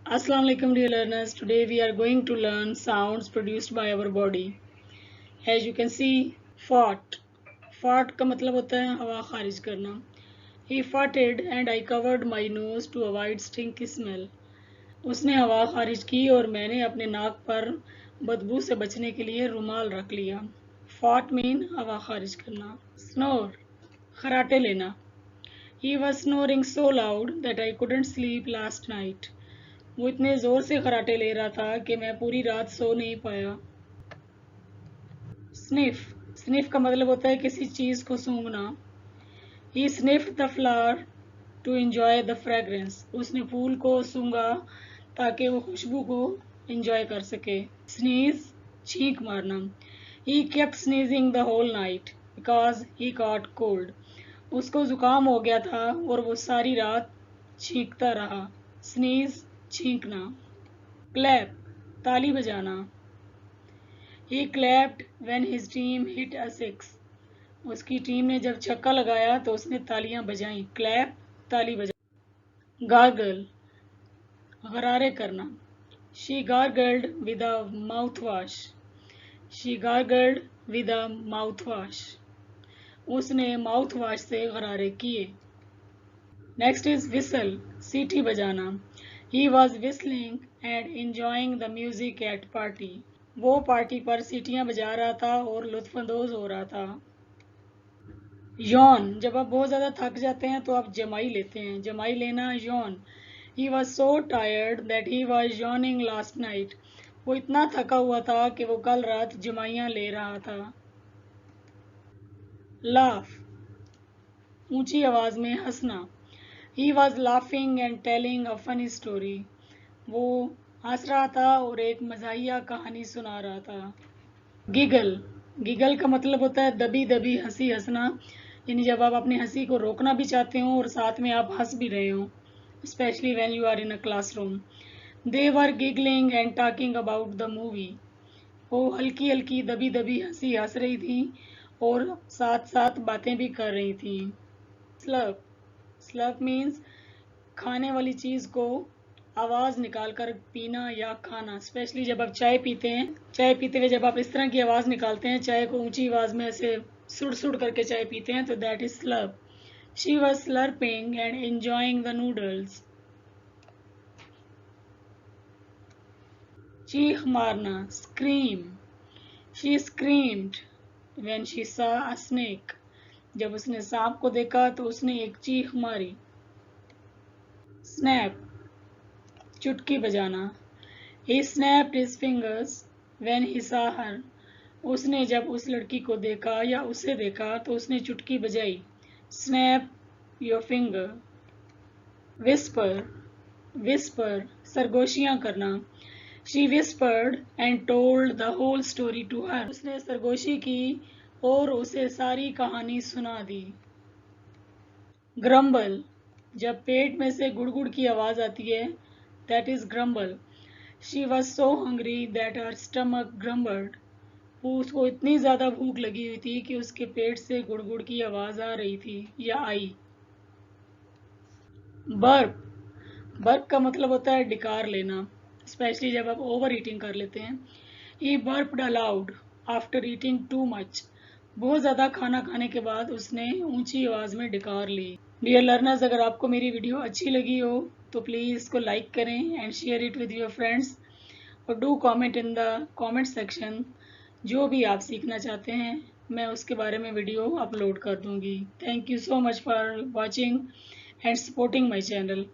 Assalamu alaikum dear learners. Today we are going to learn sounds produced by our body. As you can see, fart. Fart का मतलब होता है हवा खारिज करना. He farted and I covered my nose to avoid stinky smell. उसने हवा खारिज की और मैंने अपने नाक पर बदबू से बचने के लिए रुमाल रख लिया. Fart mean हवा खारिज करना. Snore. खराटे लेना. He was snoring so loud that I couldn't sleep last night. वो इतने जोर से खराटे ले रहा था कि मैं पूरी रात सो नहीं पाया. स्निफ. स्निफ का मतलब होता है किसी चीज को सूंघना. He sniffed the flower to enjoy the fragrance. उसने फूल को सूंघा ताकि वो खुशबू को एंजॉय कर सके. स्नीज. छींक मारना. He kept sneezing the whole night because he caught cold. उसको जुकाम हो गया था और वो सारी रात छींकता रहा. स्नीज. छींकना. क्लैप. ताली बजाना. He clapped when his team hit a six. उसकी टीम ने जब छक्का लगाया तो उसने तालियां बजाईं. क्लैप. ताली बजा. गार्गल. गरारे करना. She gargled with a mouthwash. She gargled with a mouthwash. उसने माउथवाश से गरारे किए. Next is whistle. सीटी बजाना. He was whistling and enjoying the music at party. वो पार्टी पर सीटियां बजा रहा था और लुत्फानंदोज हो रहा था. यौन. जब आप बहुत ज़्यादा थक जाते हैं तो आप जमाई लेते हैं. जमाई लेना. यौन. He was so tired that he was yawning last night. वो इतना थका हुआ था कि वो कल रात जमाइयां ले रहा था. लाफ. ऊंची आवाज में हंसना. He was laughing and telling a funny story. वो हंस रहा था और एक मज़ाहिया कहानी सुना रहा था. गिगल. गिगल का मतलब होता है दबी दबी हंसी हंसना. यानी जब आप अपनी हंसी को रोकना भी चाहते हो और साथ में आप हंस भी रहे हो. Specially when you are in a classroom. They were giggling and talking about the movie. वो हल्की हल्की दबी दबी हंसी हंस रही थी और साथ साथ बातें भी कर रही थी. स्लर्प. स्लर्प मीन्स खाने वाली चीज़ को आवाज़ निकालकर पीना या खाना. स्पेशली जब आप चाय पीते हैं, चाय पीते हुए जब आप इस तरह की आवाज़ निकालते हैं, चाय को ऊंची आवाज़ में ऐसे सुड़ सुड़ करके चाय पीते हैं, तो that is slurp. She was slurping and enjoying the noodles. चीख मारना. Scream. She screamed when she saw a snake. जब उसने सांप को देखा तो उसने एक चीख मारी. स्नैप. चुटकी बजाना. He snapped his fingers when he saw her. उसने जब उस लड़की को देखा या उसे देखा तो उसने चुटकी बजाई. Snap your finger. Whisper. Whisper. सरगोशियां करना. She whispered and told the whole story to her. उसने सरगोशी की और उसे सारी कहानी सुना दी. Grumble. जब पेट में से गुड़गुड़ की आवाज आती है, that is grumble. She was so hungry that her stomach grumbled. उसको इतनी ज़्यादा भूख लगी हुई थी कि उसके पेट से गुड़गुड़ की आवाज़ आ रही थी या आई. बर्प. बर्प का मतलब होता है डिकार लेना. स्पेशली जब आप ओवर ईटिंग कर लेते हैं. He burped aloud after eating too much. बहुत ज़्यादा खाना खाने के बाद उसने ऊंची आवाज़ में डिकार ली. डियर लर्नर्स, अगर आपको मेरी वीडियो अच्छी लगी हो तो प्लीज़ इसको लाइक करें and share it with your friends. और do comment in the comment section. जो भी आप सीखना चाहते हैं मैं उसके बारे में वीडियो अपलोड कर दूंगी. Thank you so much for watching and supporting my channel.